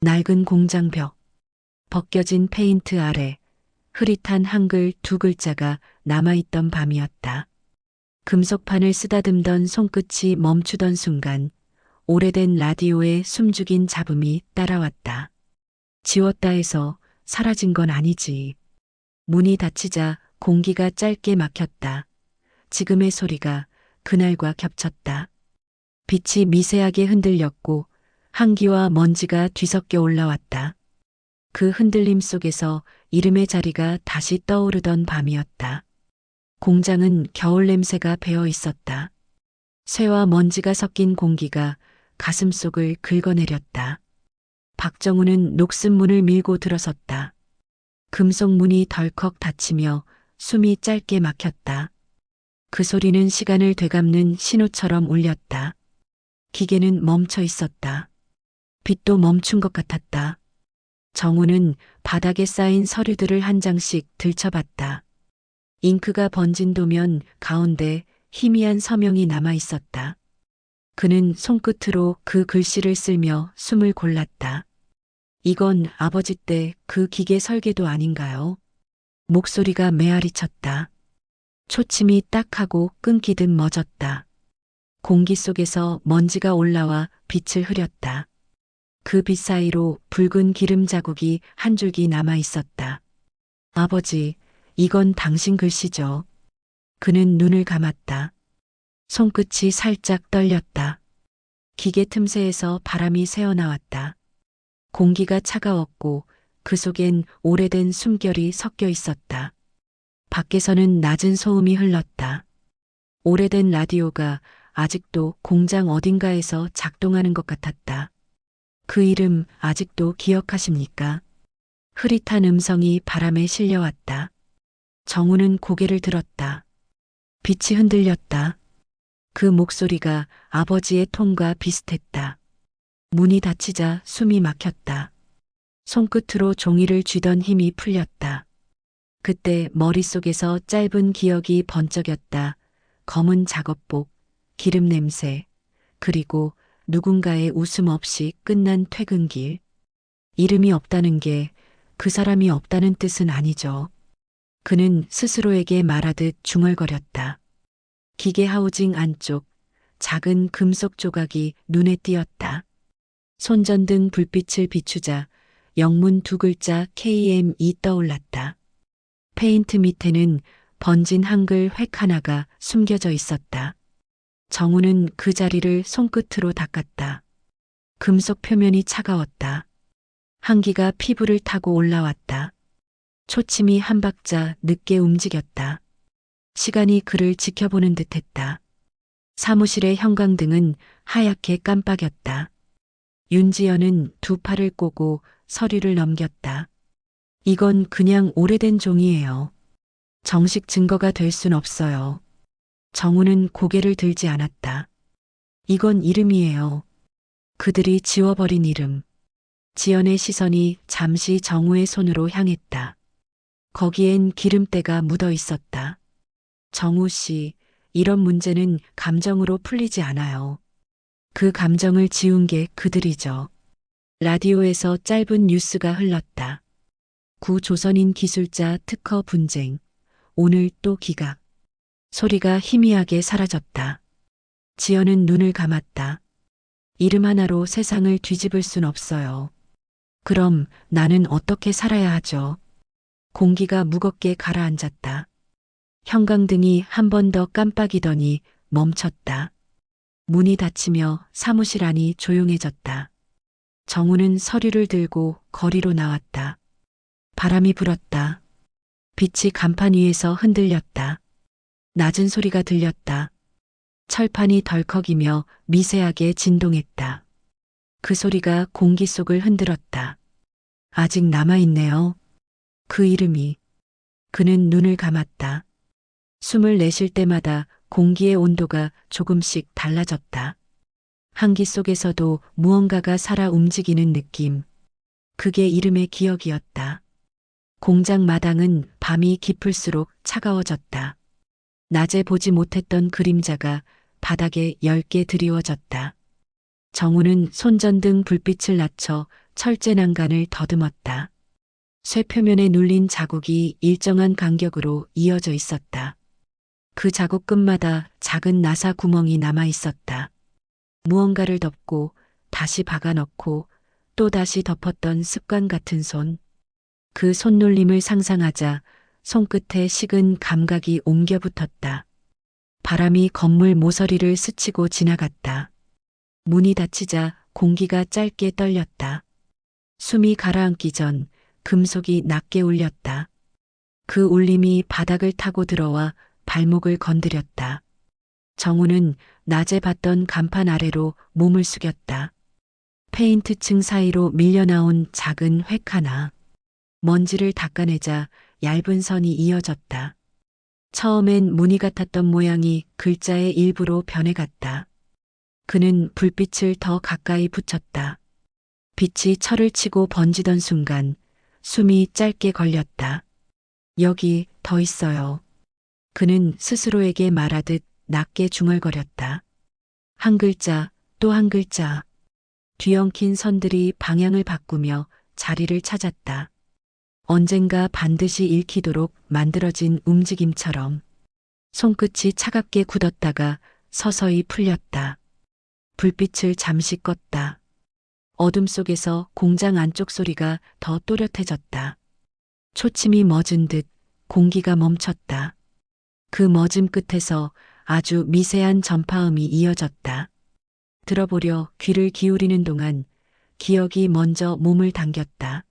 낡은 공장벽, 벗겨진 페인트 아래 흐릿한 한글 두 글자가 남아있던 밤이었다. 금속판을 쓰다듬던 손끝이 멈추던 순간 오래된 라디오의 숨죽인 잡음이 따라왔다. 지웠다 해서 사라진 건 아니지. 문이 닫히자 공기가 짧게 막혔다. 지금의 소리가 그날과 겹쳤다. 빛이 미세하게 흔들렸고 한기와 먼지가 뒤섞여 올라왔다. 그 흔들림 속에서 이름의 자리가 다시 떠오르던 밤이었다. 공장은 겨울 냄새가 배어 있었다. 쇠와 먼지가 섞인 공기가 가슴속을 긁어내렸다. 박정우는 녹슨 문을 밀고 들어섰다. 금속 문이 덜컥 닫히며 숨이 짧게 막혔다. 그 소리는 시간을 되감는 신호처럼 울렸다. 기계는 멈춰 있었다. 빛도 멈춘 것 같았다. 정우는 바닥에 쌓인 서류들을 한 장씩 들춰봤다. 잉크가 번진 도면 가운데 희미한 서명이 남아 있었다. 그는 손끝으로 그 글씨를 쓸며 숨을 골랐다. 이건 아버지 때 그 기계 설계도 아닌가요? 목소리가 메아리 쳤다. 초침이 딱 하고 끊기듯 멎었다. 공기 속에서 먼지가 올라와 빛을 흐렸다. 그 빛 사이로 붉은 기름 자국이 한 줄기 남아 있었다. 아버지, 이건 당신 글씨죠. 그는 눈을 감았다. 손끝이 살짝 떨렸다. 기계 틈새에서 바람이 새어나왔다. 공기가 차가웠고 그 속엔 오래된 숨결이 섞여 있었다. 밖에서는 낮은 소음이 흘렀다. 오래된 라디오가 아직도 공장 어딘가에서 작동하는 것 같았다. 그 이름 아직도 기억하십니까? 흐릿한 음성이 바람에 실려왔다. 정우는 고개를 들었다. 빛이 흔들렸다. 그 목소리가 아버지의 톤과 비슷했다. 문이 닫히자 숨이 막혔다. 손끝으로 종이를 쥐던 힘이 풀렸다. 그때 머릿속에서 짧은 기억이 번쩍였다. 검은 작업복, 기름 냄새, 그리고 누군가의 웃음 없이 끝난 퇴근길. 이름이 없다는 게 그 사람이 없다는 뜻은 아니죠. 그는 스스로에게 말하듯 중얼거렸다. 기계 하우징 안쪽 작은 금속 조각이 눈에 띄었다. 손전등 불빛을 비추자 영문 두 글자 KM이 떠올랐다. 페인트 밑에는 번진 한글 획 하나가 숨겨져 있었다. 정우는 그 자리를 손끝으로 닦았다. 금속 표면이 차가웠다. 한기가 피부를 타고 올라왔다. 초침이 한 박자 늦게 움직였다. 시간이 그를 지켜보는 듯했다. 사무실의 형광등은 하얗게 깜빡였다. 윤지연은 두 팔을 꼬고 서류를 넘겼다. 이건 그냥 오래된 종이에요. 정식 증거가 될 순 없어요. 정우는 고개를 들지 않았다. 이건 이름이에요. 그들이 지워버린 이름. 지연의 시선이 잠시 정우의 손으로 향했다. 거기엔 기름때가 묻어 있었다. 정우 씨, 이런 문제는 감정으로 풀리지 않아요. 그 감정을 지운 게 그들이죠. 라디오에서 짧은 뉴스가 흘렀다. 구조선인 기술자 특허 분쟁. 오늘 또 기각. 소리가 희미하게 사라졌다. 지연은 눈을 감았다. 이름 하나로 세상을 뒤집을 순 없어요. 그럼 나는 어떻게 살아야 하죠? 공기가 무겁게 가라앉았다. 형광등이 한 번 더 깜빡이더니 멈췄다. 문이 닫히며 사무실 안이 조용해졌다. 정우는 서류를 들고 거리로 나왔다. 바람이 불었다. 빛이 간판 위에서 흔들렸다. 낮은 소리가 들렸다. 철판이 덜컥이며 미세하게 진동했다. 그 소리가 공기 속을 흔들었다. 아직 남아있네요. 그 이름이. 그는 눈을 감았다. 숨을 내쉴 때마다 공기의 온도가 조금씩 달라졌다. 한기 속에서도 무언가가 살아 움직이는 느낌. 그게 이름의 기억이었다. 공장 마당은 밤이 깊을수록 차가워졌다. 낮에 보지 못했던 그림자가 바닥에 엷게 드리워졌다. 정우는 손전등 불빛을 낮춰 철제 난간을 더듬었다. 쇠 표면에 눌린 자국이 일정한 간격으로 이어져 있었다. 그 자국 끝마다 작은 나사 구멍이 남아 있었다. 무언가를 덮고 다시 박아 넣고 또 다시 덮었던 습관 같은 손. 그 손놀림을 상상하자 손끝에 식은 감각이 옮겨 붙었다. 바람이 건물 모서리를 스치고 지나갔다. 문이 닫히자 공기가 짧게 떨렸다. 숨이 가라앉기 전 금속이 낮게 울렸다. 그 울림이 바닥을 타고 들어와 발목을 건드렸다. 정우는 낮에 봤던 간판 아래로 몸을 숙였다. 페인트층 사이로 밀려나온 작은 획 하나. 먼지를 닦아내자 얇은 선이 이어졌다. 처음엔 무늬 같았던 모양이 글자의 일부로 변해갔다. 그는 불빛을 더 가까이 붙였다. 빛이 철을 치고 번지던 순간 숨이 짧게 걸렸다. 여기 더 있어요. 그는 스스로에게 말하듯 낮게 중얼거렸다. 한 글자, 또 한 글자. 뒤엉킨 선들이 방향을 바꾸며 자리를 찾았다. 언젠가 반드시 읽히도록 만들어진 움직임처럼. 손끝이 차갑게 굳었다가 서서히 풀렸다. 불빛을 잠시 껐다. 어둠 속에서 공장 안쪽 소리가 더 또렷해졌다. 초침이 멎은 듯 공기가 멈췄다. 그 멎음 끝에서 아주 미세한 전파음이 이어졌다. 들어보려 귀를 기울이는 동안 기억이 먼저 몸을 당겼다.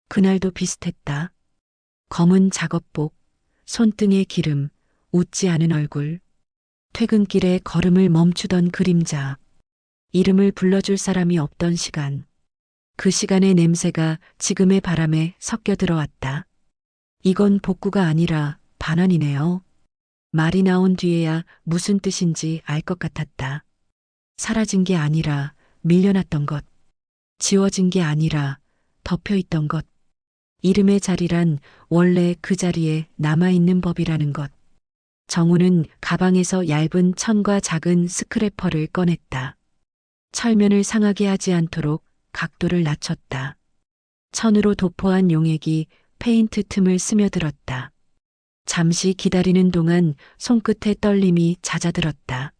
그날도 비슷했다. 검은 작업복, 손등에 기름, 웃지 않은 얼굴, 퇴근길에 걸음을 멈추던 그림자, 이름을 불러줄 사람이 없던 시간. 그 시간의 냄새가 지금의 바람에 섞여 들어왔다. 이건 복구가 아니라 반환이네요. 말이 나온 뒤에야 무슨 뜻인지 알 것 같았다. 사라진 게 아니라 밀려났던 것. 지워진 게 아니라 덮여있던 것. 이름의 자리란 원래 그 자리에 남아있는 법이라는 것. 정우는 가방에서 얇은 천과 작은 스크래퍼를 꺼냈다. 철면을 상하게 하지 않도록 각도를 낮췄다. 천으로 도포한 용액이 페인트 틈을 스며들었다. 잠시 기다리는 동안 손끝의 떨림이 잦아들었다.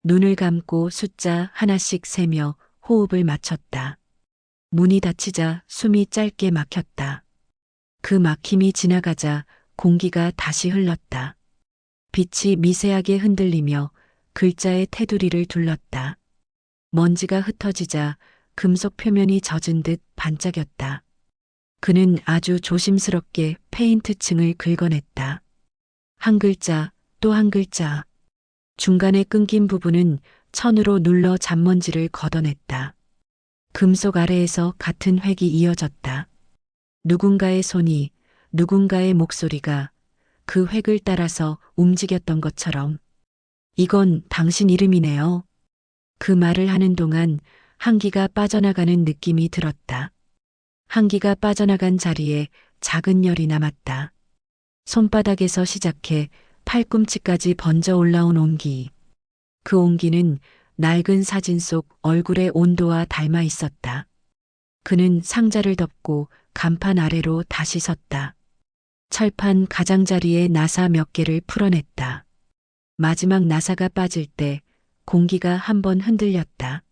눈을 감고 숫자 하나씩 세며 호흡을 맞췄다. 문이 닫히자 숨이 짧게 막혔다. 그 막힘이 지나가자 공기가 다시 흘렀다. 빛이 미세하게 흔들리며 글자의 테두리를 둘렀다. 먼지가 흩어지자 금속 표면이 젖은 듯 반짝였다. 그는 아주 조심스럽게 페인트층을 긁어냈다. 한 글자, 또 한 글자. 중간에 끊긴 부분은 천으로 눌러 잔먼지를 걷어냈다. 금속 아래에서 같은 획이 이어졌다. 누군가의 손이, 누군가의 목소리가 그 획을 따라서 움직였던 것처럼. 이건 당신 이름이네요. 그 말을 하는 동안 한기가 빠져나가는 느낌이 들었다. 한기가 빠져나간 자리에 작은 열이 남았다. 손바닥에서 시작해 팔꿈치까지 번져 올라온 온기. 그 온기는 낡은 사진 속 얼굴의 온도와 닮아 있었다. 그는 상자를 덮고 간판 아래로 다시 섰다. 철판 가장자리에 나사 몇 개를 풀어냈다. 마지막 나사가 빠질 때 공기가 한번 흔들렸다.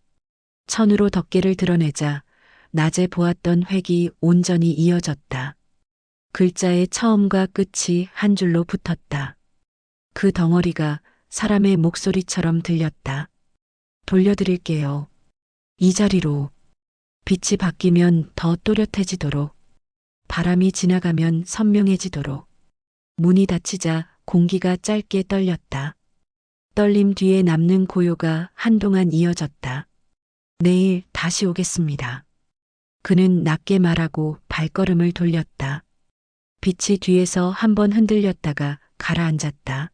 천으로 덮개를 드러내자 낮에 보았던 획이 온전히 이어졌다. 글자의 처음과 끝이 한 줄로 붙었다. 그 덩어리가 사람의 목소리처럼 들렸다. 돌려드릴게요. 이 자리로. 빛이 바뀌면 더 또렷해지도록. 바람이 지나가면 선명해지도록. 문이 닫히자 공기가 짧게 떨렸다. 떨림 뒤에 남는 고요가 한동안 이어졌다. 내일 다시 오겠습니다. 그는 낮게 말하고 발걸음을 돌렸다. 빛이 뒤에서 한번 흔들렸다가 가라앉았다.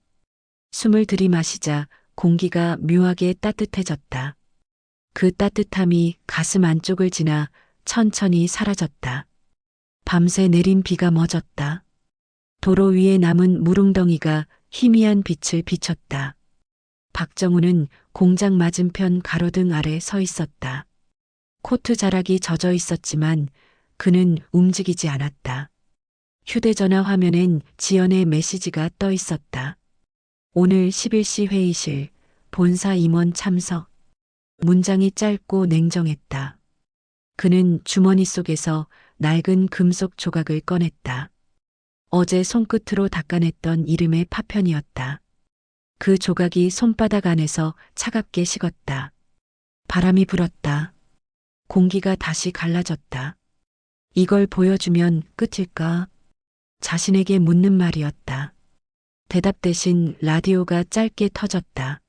숨을 들이마시자 공기가 묘하게 따뜻해졌다. 그 따뜻함이 가슴 안쪽을 지나 천천히 사라졌다. 밤새 내린 비가 멎었다. 도로 위에 남은 무릉덩이가 희미한 빛을 비췄다. 박정우는 공장 맞은편 가로등 아래 서 있었다. 코트 자락이 젖어 있었지만 그는 움직이지 않았다. 휴대전화 화면엔 지연의 메시지가 떠 있었다. 오늘 11시 회의실, 본사 임원 참석. 문장이 짧고 냉정했다. 그는 주머니 속에서 낡은 금속 조각을 꺼냈다. 어제 손끝으로 닦아냈던 이름의 파편이었다. 그 조각이 손바닥 안에서 차갑게 식었다. 바람이 불었다. 공기가 다시 갈라졌다. 이걸 보여주면 끝일까? 자신에게 묻는 말이었다. 대답 대신 라디오가 짧게 터졌다.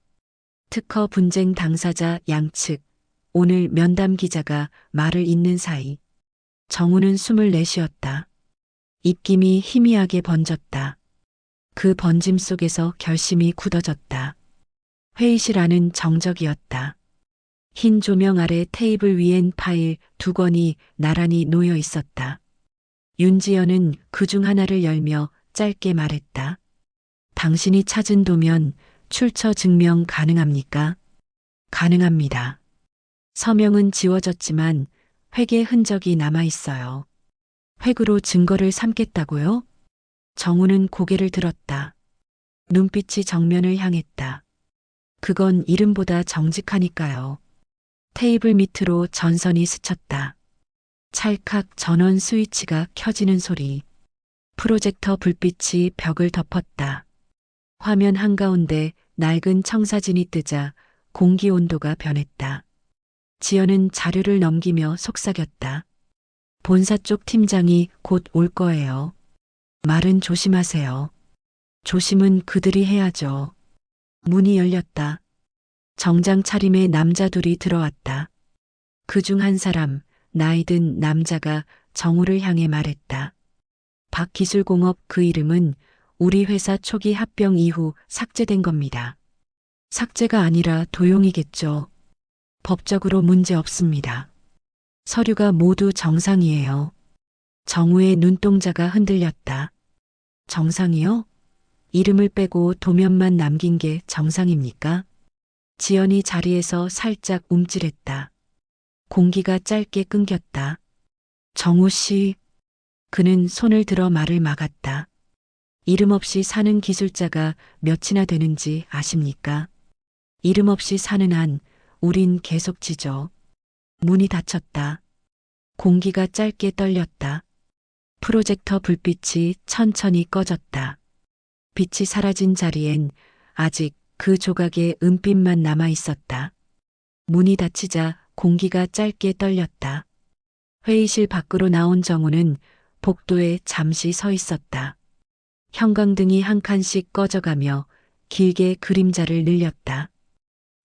특허 분쟁 당사자 양측, 오늘 면담 기자가 말을 잇는 사이 정우는 숨을 내쉬었다. 입김이 희미하게 번졌다. 그 번짐 속에서 결심이 굳어졌다. 회의실 안은 정적이었다. 흰 조명 아래 테이블 위엔 파일 2권이 나란히 놓여 있었다. 윤지연은 그중 하나를 열며 짧게 말했다. 당신이 찾은 도면 출처 증명 가능합니까? 가능합니다. 서명은 지워졌지만 획의 흔적이 남아 있어요. 획으로 증거를 삼겠다고요? 정우는 고개를 들었다. 눈빛이 정면을 향했다. 그건 이름보다 정직하니까요. 테이블 밑으로 전선이 스쳤다. 찰칵 전원 스위치가 켜지는 소리. 프로젝터 불빛이 벽을 덮었다. 화면 한가운데 낡은 청사진이 뜨자 공기 온도가 변했다. 지연은 자료를 넘기며 속삭였다. 본사 쪽 팀장이 곧 올 거예요. 말은 조심하세요. 조심은 그들이 해야죠. 문이 열렸다. 정장 차림의 남자 둘이 들어왔다. 그중 한 사람, 나이든 남자가 정우를 향해 말했다. 박기술공업 그 이름은 우리 회사 초기 합병 이후 삭제된 겁니다. 삭제가 아니라 도용이겠죠. 법적으로 문제 없습니다. 서류가 모두 정상이에요. 정우의 눈동자가 흔들렸다. 정상이요? 이름을 빼고 도면만 남긴 게 정상입니까? 지연이 자리에서 살짝 움찔했다. 공기가 짧게 끊겼다. 정우 씨. 그는 손을 들어 말을 막았다. 이름 없이 사는 기술자가 몇이나 되는지 아십니까? 이름 없이 사는 한 우린 계속 지죠. 문이 닫혔다. 공기가 짧게 떨렸다. 프로젝터 불빛이 천천히 꺼졌다. 빛이 사라진 자리엔 아직 그 조각의 은빛만 남아 있었다. 문이 닫히자 공기가 짧게 떨렸다. 회의실 밖으로 나온 정우는 복도에 잠시 서 있었다. 형광등이 한 칸씩 꺼져가며 길게 그림자를 늘렸다.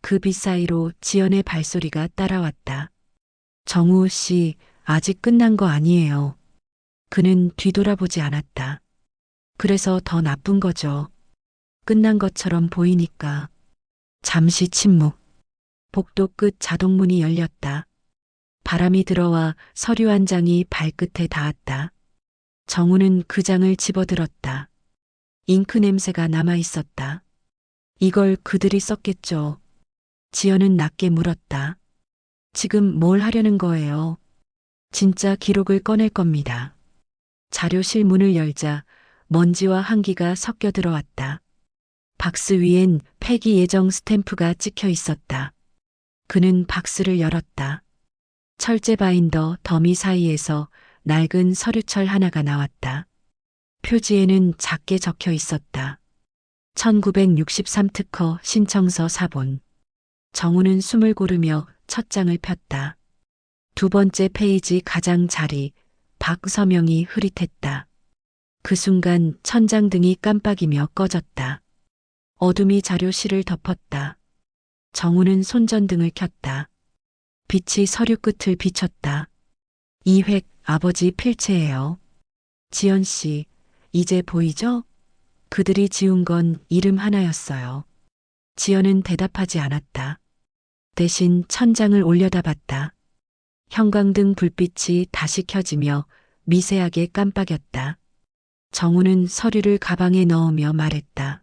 그 빛 사이로 지연의 발소리가 따라왔다. 정우 씨, 아직 끝난 거 아니에요. 그는 뒤돌아보지 않았다. 그래서 더 나쁜 거죠. 끝난 것처럼 보이니까. 잠시 침묵. 복도 끝 자동문이 열렸다. 바람이 들어와 서류 한 장이 발끝에 닿았다. 정우는 그 장을 집어들었다. 잉크 냄새가 남아 있었다. 이걸 그들이 썼겠죠. 지연은 낮게 물었다. 지금 뭘 하려는 거예요? 진짜 기록을 꺼낼 겁니다. 자료실 문을 열자 먼지와 한기가 섞여 들어왔다. 박스 위엔 폐기 예정 스탬프가 찍혀 있었다. 그는 박스를 열었다. 철제 바인더 더미 사이에서 낡은 서류철 하나가 나왔다. 표지에는 작게 적혀 있었다. 1963 특허 신청서 사본. 정우는 숨을 고르며 첫 장을 폈다. 두 번째 페이지 가장 자리, 박 서명이 흐릿했다. 그 순간 천장등이 깜빡이며 꺼졌다. 어둠이 자료실을 덮었다. 정우는 손전등을 켰다. 빛이 서류 끝을 비췄다. 이 획 아버지 필체예요. 지연 씨, 이제 보이죠? 그들이 지운 건 이름 하나였어요. 지연은 대답하지 않았다. 대신 천장을 올려다봤다. 형광등 불빛이 다시 켜지며 미세하게 깜빡였다. 정우는 서류를 가방에 넣으며 말했다.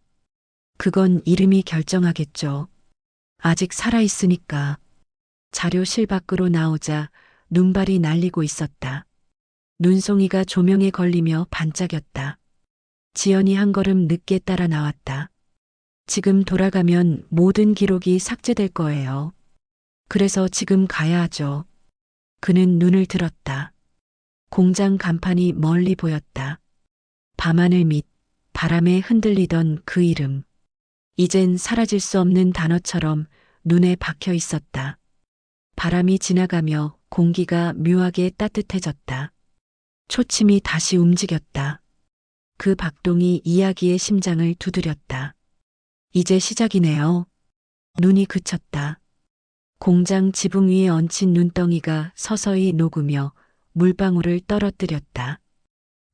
그건 이름이 결정하겠죠. 아직 살아있으니까. 자료실 밖으로 나오자 눈발이 날리고 있었다. 눈송이가 조명에 걸리며 반짝였다. 지연이 한 걸음 늦게 따라 나왔다. 지금 돌아가면 모든 기록이 삭제될 거예요. 그래서 지금 가야 하죠. 그는 눈을 들었다. 공장 간판이 멀리 보였다. 밤하늘 밑 바람에 흔들리던 그 이름. 이젠 사라질 수 없는 단어처럼 눈에 박혀 있었다. 바람이 지나가며 공기가 묘하게 따뜻해졌다. 초침이 다시 움직였다. 그 박동이 이야기의 심장을 두드렸다. 이제 시작이네요. 눈이 그쳤다. 공장 지붕 위에 얹힌 눈덩이가 서서히 녹으며 물방울을 떨어뜨렸다.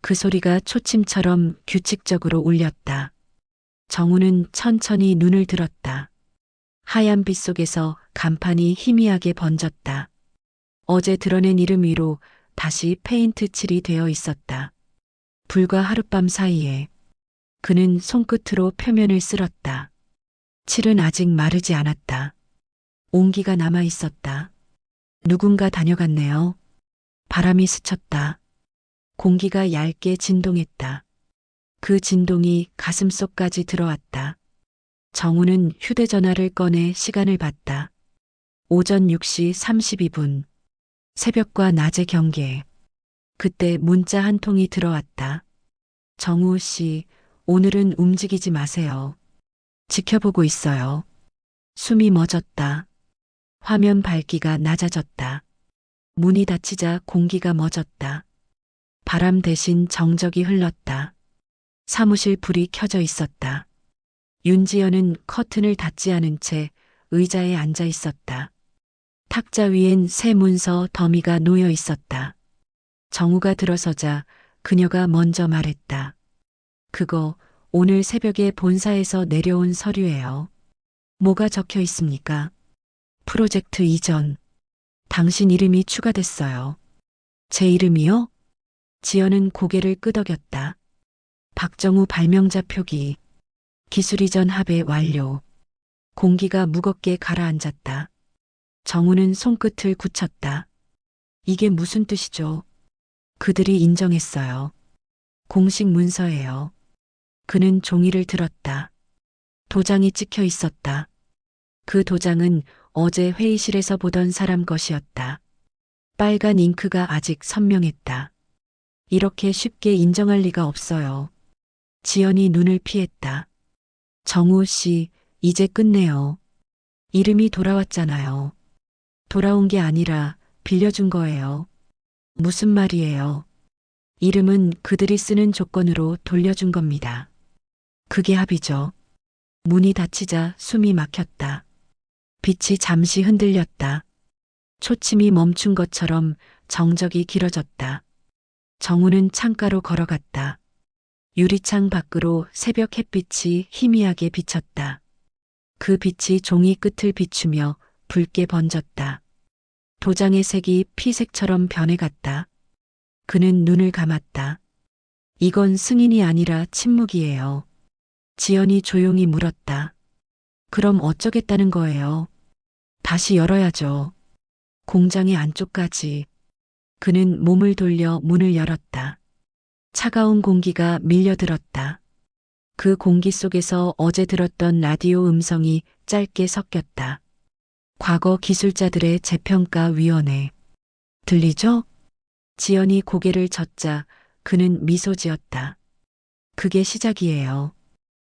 그 소리가 초침처럼 규칙적으로 울렸다. 정우는 천천히 눈을 들었다. 하얀 빛 속에서 간판이 희미하게 번졌다. 어제 드러낸 이름 위로 다시 페인트 칠이 되어 있었다. 불과 하룻밤 사이에 그는 손끝으로 표면을 쓸었다. 칠은 아직 마르지 않았다. 온기가 남아 있었다. 누군가 다녀갔네요. 바람이 스쳤다. 공기가 얇게 진동했다. 그 진동이 가슴속까지 들어왔다. 정우는 휴대전화를 꺼내 시간을 봤다. 오전 6시 32분. 새벽과 낮의 경계. 그때 문자 한 통이 들어왔다. 정우 씨, 오늘은 움직이지 마세요. 지켜보고 있어요. 숨이 멎었다. 화면 밝기가 낮아졌다. 문이 닫히자 공기가 멎었다. 바람 대신 정적이 흘렀다. 사무실 불이 켜져 있었다. 윤지연은 커튼을 닫지 않은 채 의자에 앉아 있었다. 탁자 위엔 새 문서 더미가 놓여 있었다. 정우가 들어서자 그녀가 먼저 말했다. 그거 오늘 새벽에 본사에서 내려온 서류예요. 뭐가 적혀 있습니까? 프로젝트 이전. 당신 이름이 추가됐어요. 제 이름이요? 지연은 고개를 끄덕였다. 박정우 발명자 표기. 기술 이전 합의 완료. 공기가 무겁게 가라앉았다. 정우는 손끝을 굳혔다. 이게 무슨 뜻이죠? 그들이 인정했어요. 공식 문서예요. 그는 종이를 들었다. 도장이 찍혀 있었다. 그 도장은 어제 회의실에서 보던 사람 것이었다. 빨간 잉크가 아직 선명했다. 이렇게 쉽게 인정할 리가 없어요. 지연이 눈을 피했다. 정우 씨, 이제 끝내요. 이름이 돌아왔잖아요. 돌아온 게 아니라 빌려준 거예요. 무슨 말이에요? 이름은 그들이 쓰는 조건으로 돌려준 겁니다. 그게 합의죠. 문이 닫히자 숨이 막혔다. 빛이 잠시 흔들렸다. 초침이 멈춘 것처럼 정적이 길어졌다. 정우는 창가로 걸어갔다. 유리창 밖으로 새벽 햇빛이 희미하게 비쳤다. 그 빛이 종이 끝을 비추며 붉게 번졌다. 도장의 색이 피색처럼 변해갔다. 그는 눈을 감았다. 이건 승인이 아니라 침묵이에요. 지연이 조용히 물었다. 그럼 어쩌겠다는 거예요? 다시 열어야죠. 공장의 안쪽까지. 그는 몸을 돌려 문을 열었다. 차가운 공기가 밀려들었다. 그 공기 속에서 어제 들었던 라디오 음성이 짧게 섞였다. 과거 기술자들의 재평가위원회. 들리죠? 지연이 고개를 젓자 그는 미소 지었다. 그게 시작이에요.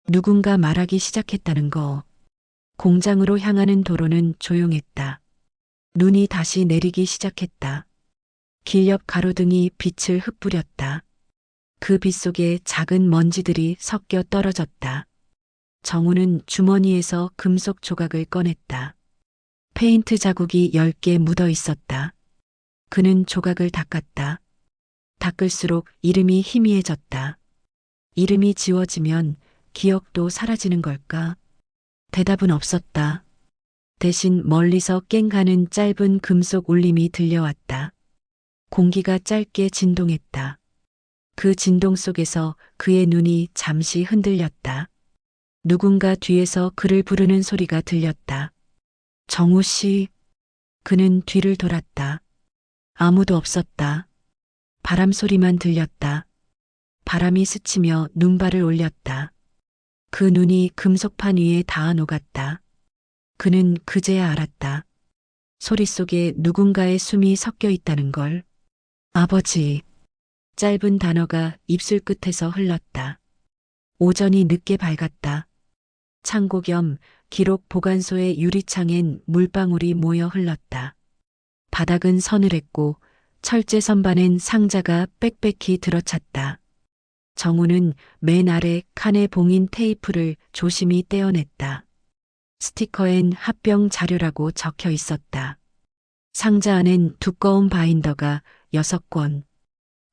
누군가 말하기 시작했다는 거. 공장으로 향하는 도로는 조용했다. 눈이 다시 내리기 시작했다. 길 옆 가로등이 빛을 흩뿌렸다. 그 빛 속에 작은 먼지들이 섞여 떨어졌다. 정우는 주머니에서 금속 조각을 꺼냈다. 페인트 자국이 10개 묻어 있었다. 그는 조각을 닦았다. 닦을수록 이름이 희미해졌다. 이름이 지워지면 기억도 사라지는 걸까? 대답은 없었다. 대신 멀리서 깽가는 짧은 금속 울림이 들려왔다. 공기가 짧게 진동했다. 그 진동 속에서 그의 눈이 잠시 흔들렸다. 누군가 뒤에서 그를 부르는 소리가 들렸다. 정우 씨. 그는 뒤를 돌았다. 아무도 없었다. 바람 소리만 들렸다. 바람이 스치며 눈발을 올렸다. 그 눈이 금속판 위에 닿아 녹았다. 그는 그제야 알았다. 소리 속에 누군가의 숨이 섞여 있다는 걸. 아버지. 짧은 단어가 입술 끝에서 흘렀다. 오전이 늦게 밝았다. 창고 겸 기록 보관소의 유리창엔 물방울이 모여 흘렀다. 바닥은 서늘했고 철제 선반엔 상자가 빽빽히 들어찼다. 정우는 맨 아래 칸에 봉인 테이프를 조심히 떼어냈다. 스티커엔 합병 자료라고 적혀 있었다. 상자 안엔 두꺼운 바인더가 6권.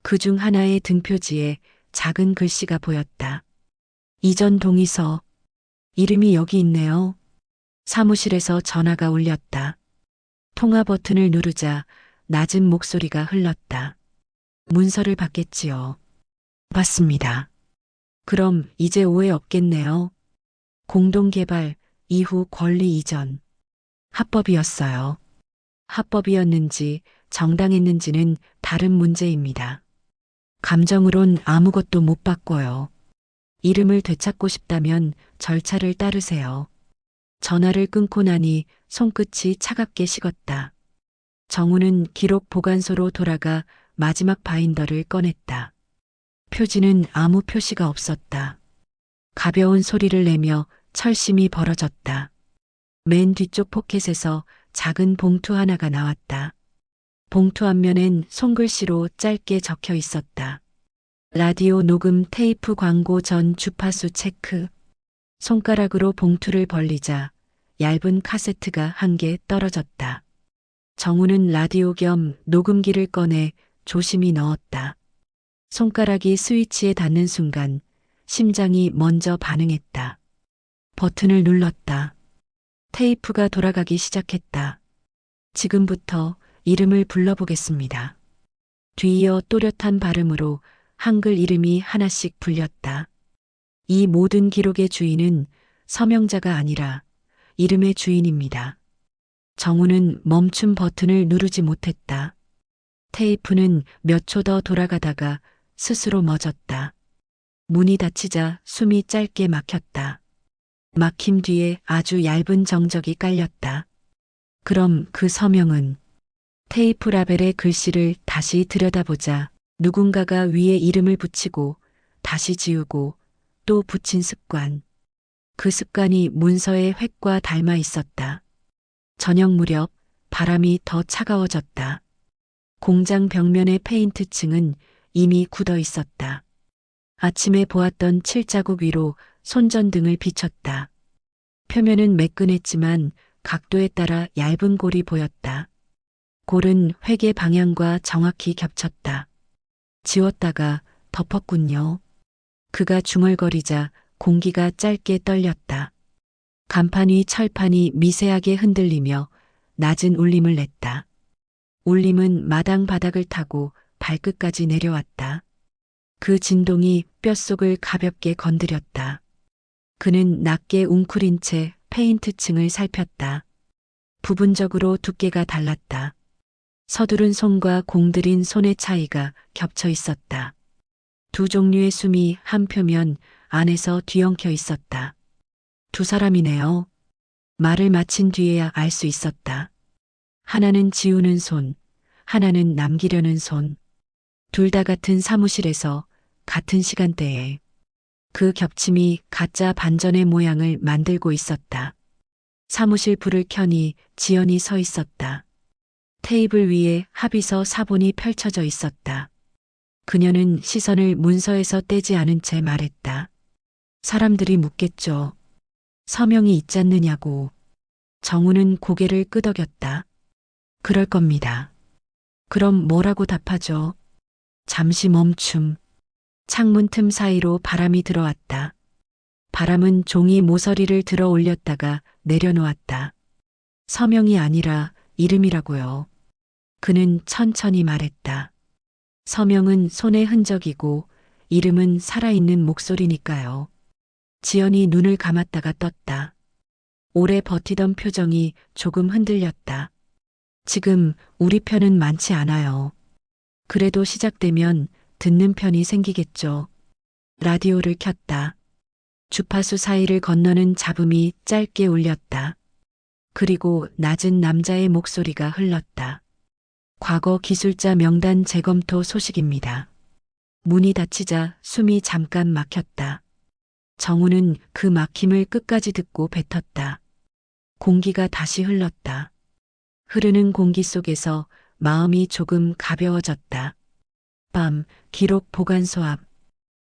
그중 하나의 등표지에 작은 글씨가 보였다. 이전 동의서. 이름이 여기 있네요. 사무실에서 전화가 울렸다. 통화 버튼을 누르자 낮은 목소리가 흘렀다. 문서를 받겠지요. 받습니다. 그럼 이제 오해 없겠네요. 공동개발 이후 권리 이전. 합법이었어요. 합법이었는지 정당했는지는 다른 문제입니다. 감정으론 아무것도 못 바꿔요. 이름을 되찾고 싶다면 절차를 따르세요. 전화를 끊고 나니 손끝이 차갑게 식었다. 정우는 기록 보관소로 돌아가 마지막 바인더를 꺼냈다. 표지는 아무 표시가 없었다. 가벼운 소리를 내며 철심이 벌어졌다. 맨 뒤쪽 포켓에서 작은 봉투 하나가 나왔다. 봉투 앞면엔 손글씨로 짧게 적혀 있었다. 라디오 녹음 테이프 광고 전 주파수 체크. 손가락으로 봉투를 벌리자 얇은 카세트가 1개 떨어졌다. 정우는 라디오 겸 녹음기를 꺼내 조심히 넣었다. 손가락이 스위치에 닿는 순간 심장이 먼저 반응했다. 버튼을 눌렀다. 테이프가 돌아가기 시작했다. 지금부터 이름을 불러보겠습니다. 뒤이어 또렷한 발음으로 한글 이름이 하나씩 불렸다. 이 모든 기록의 주인은 서명자가 아니라 이름의 주인입니다. 정우는 멈춤 버튼을 누르지 못했다. 테이프는 몇 초 더 돌아가다가 스스로 멎었다. 문이 닫히자 숨이 짧게 막혔다. 막힘 뒤에 아주 얇은 정적이 깔렸다. 그럼 그 서명은? 테이프 라벨의 글씨를 다시 들여다보자 누군가가 위에 이름을 붙이고 다시 지우고 또 붙인 습관. 그 습관이 문서의 획과 닮아 있었다. 저녁 무렵 바람이 더 차가워졌다. 공장 벽면의 페인트층은 이미 굳어 있었다. 아침에 보았던 칠자국 위로 손전등을 비췄다. 표면은 매끈했지만 각도에 따라 얇은 골이 보였다. 골은 획의 방향과 정확히 겹쳤다. 지웠다가 덮었군요. 그가 중얼거리자 공기가 짧게 떨렸다. 간판 위 철판이 미세하게 흔들리며 낮은 울림을 냈다. 울림은 마당 바닥을 타고 발끝까지 내려왔다. 그 진동이 뼛속을 가볍게 건드렸다. 그는 낮게 웅크린 채 페인트층을 살폈다. 부분적으로 두께가 달랐다. 서두른 손과 공들인 손의 차이가 겹쳐 있었다. 두 종류의 숨이 한 표면 안에서 뒤엉켜 있었다. 두 사람이네요. 말을 마친 뒤에야 알 수 있었다. 하나는 지우는 손, 하나는 남기려는 손. 둘 다 같은 사무실에서 같은 시간대에. 그 겹침이 가짜 반전의 모양을 만들고 있었다. 사무실 불을 켜니 지연이 서 있었다. 테이블 위에 합의서 사본이 펼쳐져 있었다. 그녀는 시선을 문서에서 떼지 않은 채 말했다. 사람들이 묻겠죠. 서명이 있지 않느냐고. 정우는 고개를 끄덕였다. 그럴 겁니다. 그럼 뭐라고 답하죠? 잠시 멈춤. 창문 틈 사이로 바람이 들어왔다. 바람은 종이 모서리를 들어 올렸다가 내려놓았다. 서명이 아니라 이름이라고요. 그는 천천히 말했다. 서명은 손의 흔적이고 이름은 살아있는 목소리니까요. 지연이 눈을 감았다가 떴다. 오래 버티던 표정이 조금 흔들렸다. 지금 우리 편은 많지 않아요. 그래도 시작되면 듣는 편이 생기겠죠. 라디오를 켰다. 주파수 사이를 건너는 잡음이 짧게 울렸다. 그리고 낮은 남자의 목소리가 흘렀다. 과거 기술자 명단 재검토 소식입니다. 문이 닫히자 숨이 잠깐 막혔다. 정우는 그 막힘을 끝까지 듣고 뱉었다. 공기가 다시 흘렀다. 흐르는 공기 속에서 마음이 조금 가벼워졌다. 밤, 기록 보관소 앞.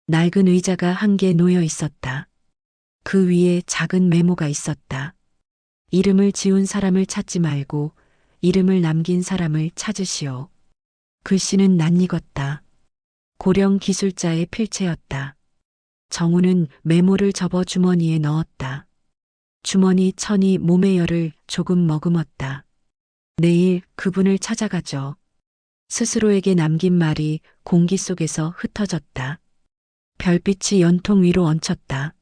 낡은 의자가 한 개 놓여 있었다. 그 위에 작은 메모가 있었다. 이름을 지운 사람을 찾지 말고 이름을 남긴 사람을 찾으시오. 글씨는 낯익었다. 고령 기술자의 필체였다. 정우는 메모를 접어 주머니에 넣었다. 주머니 천이 몸의 열을 조금 머금었다. 내일 그분을 찾아가죠. 스스로에게 남긴 말이 공기 속에서 흩어졌다. 별빛이 연통 위로 얹혔다.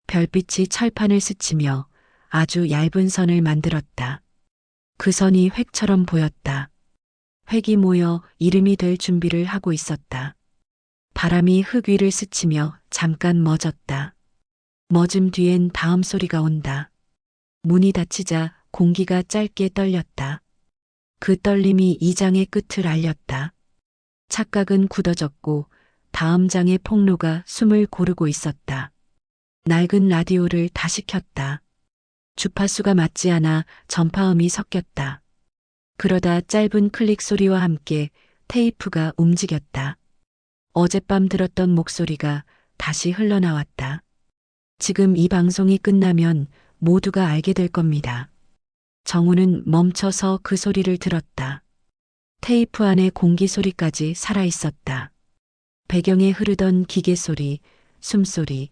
별빛이 철판을 스치며 아주 얇은 선을 만들었다. 그 선이 획처럼 보였다. 획이 모여 이름이 될 준비를 하고 있었다. 바람이 흙 위를 스치며 잠깐 멎었다. 멎음 뒤엔 다음 소리가 온다. 문이 닫히자 공기가 짧게 떨렸다. 그 떨림이 이 장의 끝을 알렸다. 착각은 굳어졌고 다음 장의 폭로가 숨을 고르고 있었다. 낡은 라디오를 다시 켰다. 주파수가 맞지 않아 전파음이 섞였다. 그러다 짧은 클릭 소리와 함께 테이프가 움직였다. 어젯밤 들었던 목소리가 다시 흘러나왔다. 지금 이 방송이 끝나면 모두가 알게 될 겁니다. 정우는 멈춰서 그 소리를 들었다. 테이프 안에 공기 소리까지 살아있었다. 배경에 흐르던 기계 소리, 숨소리,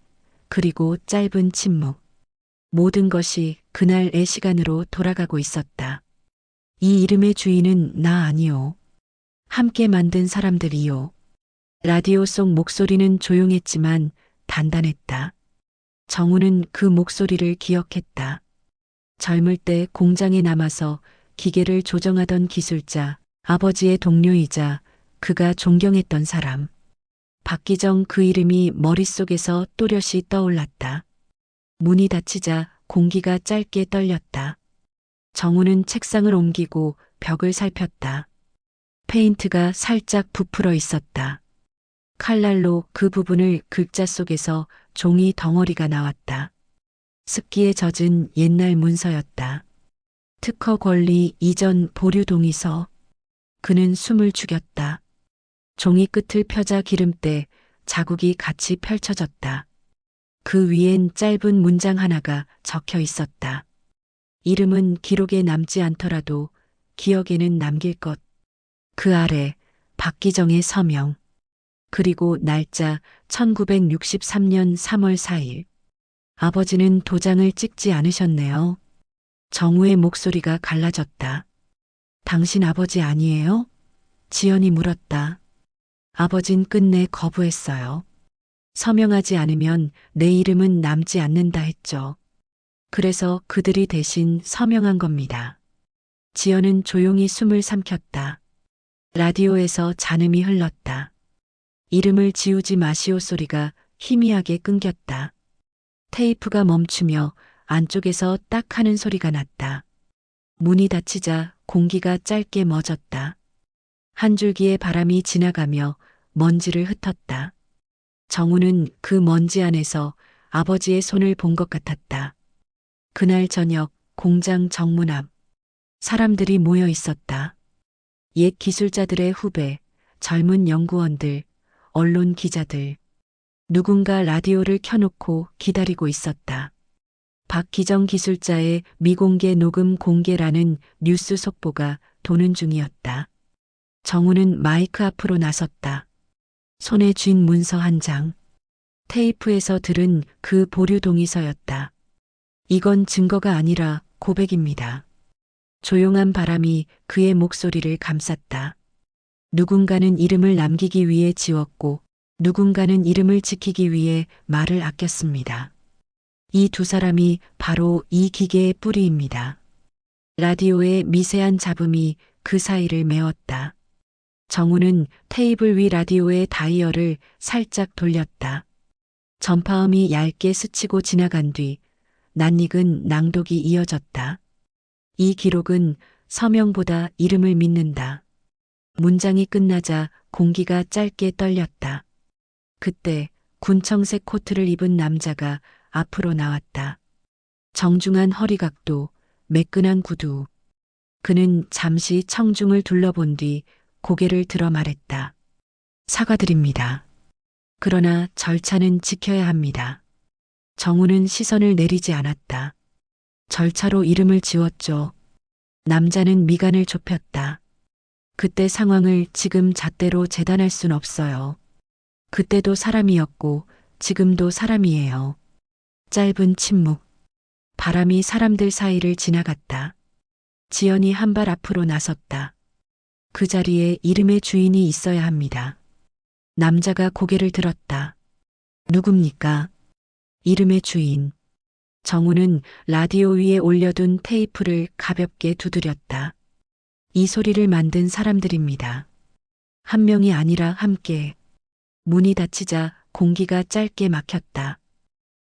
그리고 짧은 침묵. 모든 것이 그날의 시간으로 돌아가고 있었다. 이 이름의 주인은 나 아니오. 함께 만든 사람들이요. 라디오 속 목소리는 조용했지만 단단했다. 정우는 그 목소리를 기억했다. 젊을 때 공장에 남아서 기계를 조정하던 기술자, 아버지의 동료이자 그가 존경했던 사람. 박기정 그 이름이 머릿속에서 또렷이 떠올랐다. 문이 닫히자 공기가 짧게 떨렸다. 정우는 책상을 옮기고 벽을 살폈다. 페인트가 살짝 부풀어 있었다. 칼날로 그 부분을 글자 속에서 종이 덩어리가 나왔다. 습기에 젖은 옛날 문서였다. 특허 권리 이전 보류 동의서. 그는 숨을 죽였다. 종이 끝을 펴자 기름때 자국이 같이 펼쳐졌다. 그 위엔 짧은 문장 하나가 적혀 있었다. 이름은 기록에 남지 않더라도 기억에는 남길 것. 그 아래 박기정의 서명. 그리고 날짜 1963년 3월 4일. 아버지는 도장을 찍지 않으셨네요. 정우의 목소리가 갈라졌다. 당신 아버지 아니에요? 지연이 물었다. 아버진 끝내 거부했어요. 서명하지 않으면 내 이름은 남지 않는다 했죠. 그래서 그들이 대신 서명한 겁니다. 지연은 조용히 숨을 삼켰다. 라디오에서 잔음이 흘렀다. 이름을 지우지 마시오 소리가 희미하게 끊겼다. 테이프가 멈추며 안쪽에서 딱 하는 소리가 났다. 문이 닫히자 공기가 짧게 멎었다. 한 줄기의 바람이 지나가며 먼지를 흩었다. 정우는 그 먼지 안에서 아버지의 손을 본 것 같았다. 그날 저녁 공장 정문 앞 사람들이 모여 있었다. 옛 기술자들의 후배, 젊은 연구원들, 언론 기자들. 누군가 라디오를 켜놓고 기다리고 있었다. 박기정 기술자의 미공개 녹음 공개라는 뉴스 속보가 도는 중이었다. 정우는 마이크 앞으로 나섰다. 손에 쥔 문서 한 장. 테이프에서 들은 그 보류 동의서였다. 이건 증거가 아니라 고백입니다. 조용한 바람이 그의 목소리를 감쌌다. 누군가는 이름을 남기기 위해 지웠고 누군가는 이름을 지키기 위해 말을 아꼈습니다. 이 두 사람이 바로 이 기계의 뿌리입니다. 라디오의 미세한 잡음이 그 사이를 메웠다. 정우는 테이블 위 라디오의 다이얼을 살짝 돌렸다. 전파음이 얇게 스치고 지나간 뒤 낯익은 낭독이 이어졌다. 이 기록은 서명보다 이름을 믿는다. 문장이 끝나자 공기가 짧게 떨렸다. 그때 군청색 코트를 입은 남자가 앞으로 나왔다. 정중한 허리각도, 매끈한 구두. 그는 잠시 청중을 둘러본 뒤 고개를 들어 말했다. 사과드립니다. 그러나 절차는 지켜야 합니다. 정우는 시선을 내리지 않았다. 절차로 이름을 지웠죠. 남자는 미간을 좁혔다. 그때 상황을 지금 잣대로 재단할 순 없어요. 그때도 사람이었고 지금도 사람이에요. 짧은 침묵. 바람이 사람들 사이를 지나갔다. 지연이 한 발 앞으로 나섰다. 그 자리에 이름의 주인이 있어야 합니다. 남자가 고개를 들었다. 누굽니까? 이름의 주인. 정우는 라디오 위에 올려둔 테이프를 가볍게 두드렸다. 이 소리를 만든 사람들입니다. 한 명이 아니라 함께. 문이 닫히자 공기가 짧게 막혔다.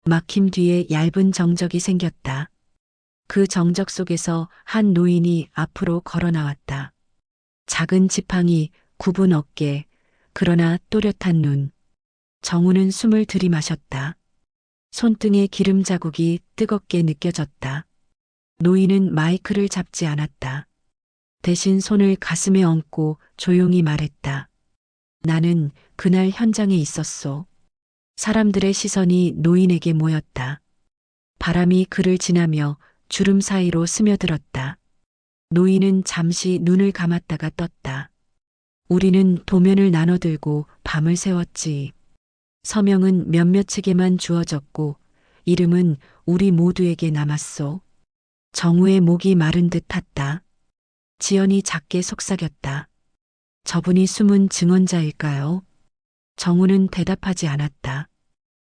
막힘 뒤에 얇은 정적이 생겼다. 그 정적 속에서 한 노인이 앞으로 걸어 나왔다. 작은 지팡이, 굽은 어깨, 그러나 또렷한 눈. 정우는 숨을 들이마셨다. 손등에 기름 자국이 뜨겁게 느껴졌다. 노인은 마이크를 잡지 않았다. 대신 손을 가슴에 얹고 조용히 말했다. 나는 그날 현장에 있었소. 사람들의 시선이 노인에게 모였다. 바람이 그를 지나며 주름 사이로 스며들었다. 노인은 잠시 눈을 감았다가 떴다. 우리는 도면을 나눠들고 밤을 새웠지. 서명은 몇몇에게만 주어졌고 이름은 우리 모두에게 남았소. 정우의 목이 마른 듯 탔다. 지연이 작게 속삭였다. 저분이 숨은 증언자일까요? 정우는 대답하지 않았다.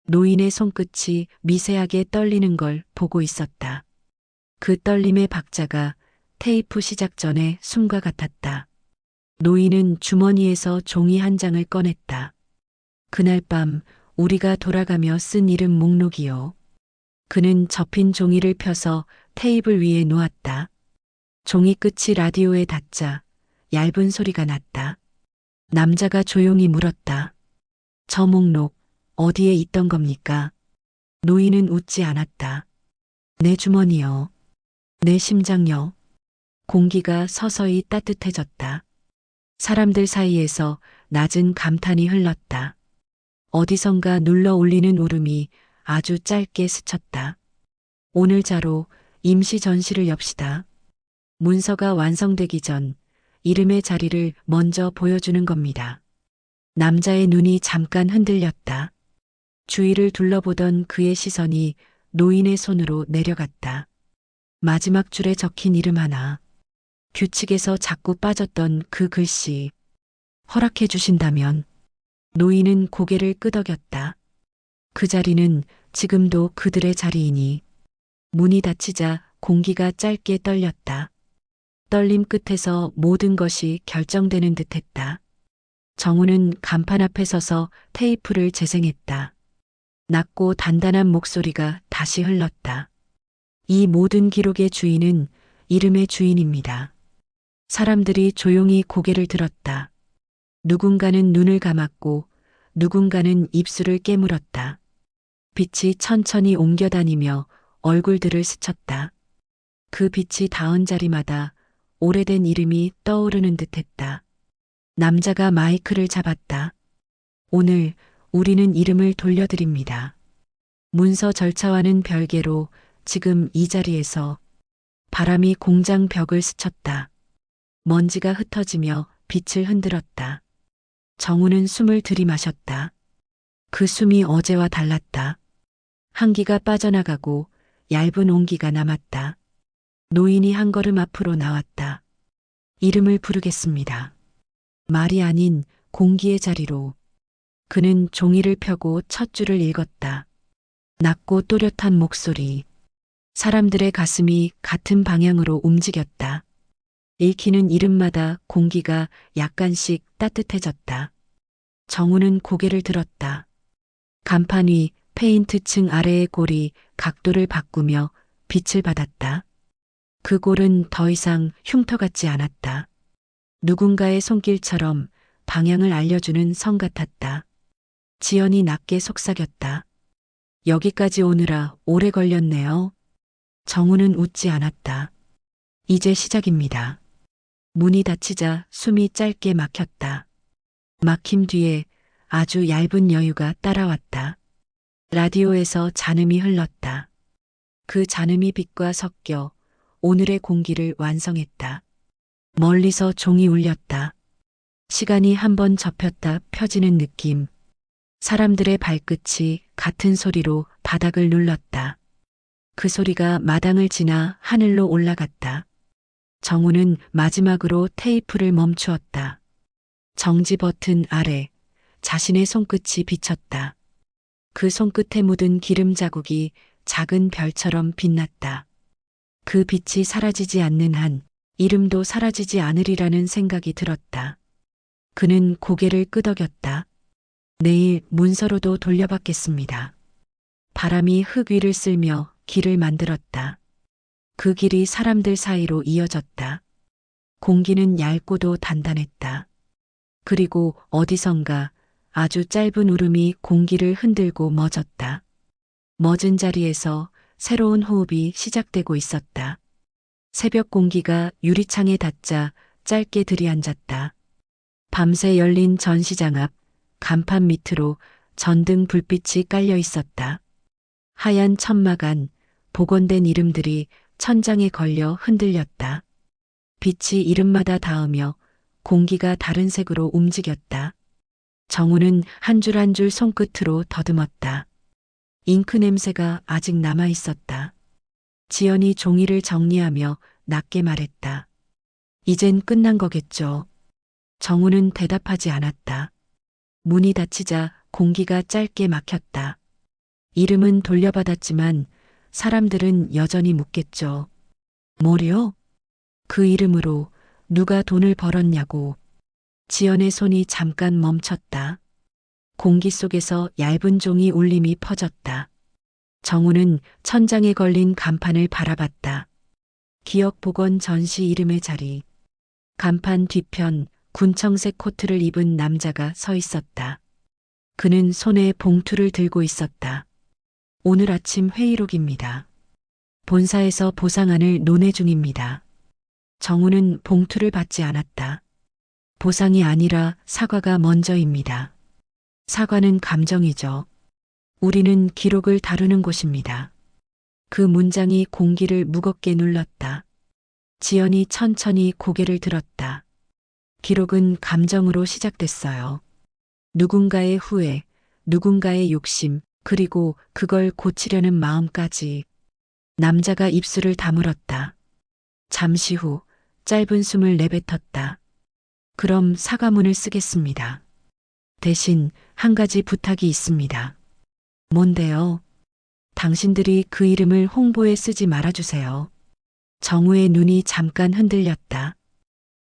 노인의 손끝이 미세하게 떨리는 걸 보고 있었다. 그 떨림의 박자가 테이프 시작 전에 숨과 같았다. 노인은 주머니에서 종이 한 장을 꺼냈다. 그날 밤 우리가 돌아가며 쓴 이름 목록이요. 그는 접힌 종이를 펴서 테이블 위에 놓았다. 종이 끝이 라디오에 닿자 얇은 소리가 났다. 남자가 조용히 물었다. 저 목록 어디에 있던 겁니까? 노인은 웃지 않았다. 내 주머니요. 내 심장요. 공기가 서서히 따뜻해졌다. 사람들 사이에서 낮은 감탄이 흘렀다. 어디선가 눌러 올리는 울음이 아주 짧게 스쳤다. 오늘 자로 임시 전시를 엽시다. 문서가 완성되기 전 이름의 자리를 먼저 보여주는 겁니다. 남자의 눈이 잠깐 흔들렸다. 주위를 둘러보던 그의 시선이 노인의 손으로 내려갔다. 마지막 줄에 적힌 이름 하나. 규칙에서 자꾸 빠졌던 그 글씨. 허락해 주신다면. 노인은 고개를 끄덕였다. 그 자리는 지금도 그들의 자리이니. 문이 닫히자 공기가 짧게 떨렸다. 떨림 끝에서 모든 것이 결정되는 듯했다. 정우는 간판 앞에 서서 테이프를 재생했다. 낮고 단단한 목소리가 다시 흘렀다. 이 모든 기록의 주인은 이름의 주인입니다. 사람들이 조용히 고개를 들었다. 누군가는 눈을 감았고 누군가는 입술을 깨물었다. 빛이 천천히 옮겨다니며 얼굴들을 스쳤다. 그 빛이 닿은 자리마다 오래된 이름이 떠오르는 듯했다. 남자가 마이크를 잡았다. 오늘 우리는 이름을 돌려드립니다. 문서 절차와는 별개로 지금 이 자리에서 바람이 공장 벽을 스쳤다. 먼지가 흩어지며 빛을 흔들었다. 정우는 숨을 들이마셨다. 그 숨이 어제와 달랐다. 한기가 빠져나가고 얇은 온기가 남았다. 노인이 한 걸음 앞으로 나왔다. 이름을 부르겠습니다. 말이 아닌 공기의 자리로. 그는 종이를 펴고 첫 줄을 읽었다. 낮고 또렷한 목소리. 사람들의 가슴이 같은 방향으로 움직였다. 읽히는 이름마다 공기가 약간씩 따뜻해졌다. 정우는 고개를 들었다. 간판 위 페인트층 아래의 골이 각도를 바꾸며 빛을 받았다. 그 골은 더 이상 흉터 같지 않았다. 누군가의 손길처럼 방향을 알려주는 성 같았다. 지연이 낮게 속삭였다. 여기까지 오느라 오래 걸렸네요. 정우는 웃지 않았다. 이제 시작입니다. 문이 닫히자 숨이 짧게 막혔다. 막힘 뒤에 아주 얇은 여유가 따라왔다. 라디오에서 잔음이 흘렀다. 그 잔음이 빛과 섞여 오늘의 공기를 완성했다. 멀리서 종이 울렸다. 시간이 한번 접혔다 펴지는 느낌. 사람들의 발끝이 같은 소리로 바닥을 눌렀다. 그 소리가 마당을 지나 하늘로 올라갔다. 정우는 마지막으로 테이프를 멈추었다. 정지 버튼 아래 자신의 손끝이 비쳤다. 그 손끝에 묻은 기름 자국이 작은 별처럼 빛났다. 그 빛이 사라지지 않는 한 이름도 사라지지 않으리라는 생각이 들었다. 그는 고개를 끄덕였다. 내일 문서로도 돌려받겠습니다. 바람이 흙 위를 쓸며 길을 만들었다. 그 길이 사람들 사이로 이어졌다. 공기는 얇고도 단단했다. 그리고 어디선가 아주 짧은 울음이 공기를 흔들고 멎었다. 멎은 자리에서 새로운 호흡이 시작되고 있었다. 새벽 공기가 유리창에 닿자 짧게 들이앉았다. 밤새 열린 전시장 앞 간판 밑으로 전등 불빛이 깔려 있었다. 하얀 천막 안 복원된 이름들이 천장에 걸려 흔들렸다. 빛이 이름마다 닿으며 공기가 다른 색으로 움직였다. 정우는 한 줄 한 줄 손끝으로 더듬었다. 잉크 냄새가 아직 남아 있었다. 지연이 종이를 정리하며 낮게 말했다. 이젠 끝난 거겠죠. 정우는 대답하지 않았다. 문이 닫히자 공기가 짧게 막혔다. 이름은 돌려받았지만 사람들은 여전히 묻겠죠. 뭐요? 그 이름으로 누가 돈을 벌었냐고. 지연의 손이 잠깐 멈췄다. 공기 속에서 얇은 종이 울림이 퍼졌다. 정우는 천장에 걸린 간판을 바라봤다. 기억 복원 전시 이름의 자리. 간판 뒤편 군청색 코트를 입은 남자가 서 있었다. 그는 손에 봉투를 들고 있었다. 오늘 아침 회의록입니다. 본사에서 보상안을 논의 중입니다. 정우는 봉투를 받지 않았다. 보상이 아니라 사과가 먼저입니다. 사과는 감정이죠. 우리는 기록을 다루는 곳입니다. 그 문장이 공기를 무겁게 눌렀다. 지연이 천천히 고개를 들었다. 기록은 감정으로 시작됐어요. 누군가의 후회, 누군가의 욕심, 그리고 그걸 고치려는 마음까지. 남자가 입술을 다물었다. 잠시 후 짧은 숨을 내뱉었다. 그럼 사과문을 쓰겠습니다. 대신 한 가지 부탁이 있습니다. 뭔데요? 당신들이 그 이름을 홍보에 쓰지 말아주세요. 정우의 눈이 잠깐 흔들렸다.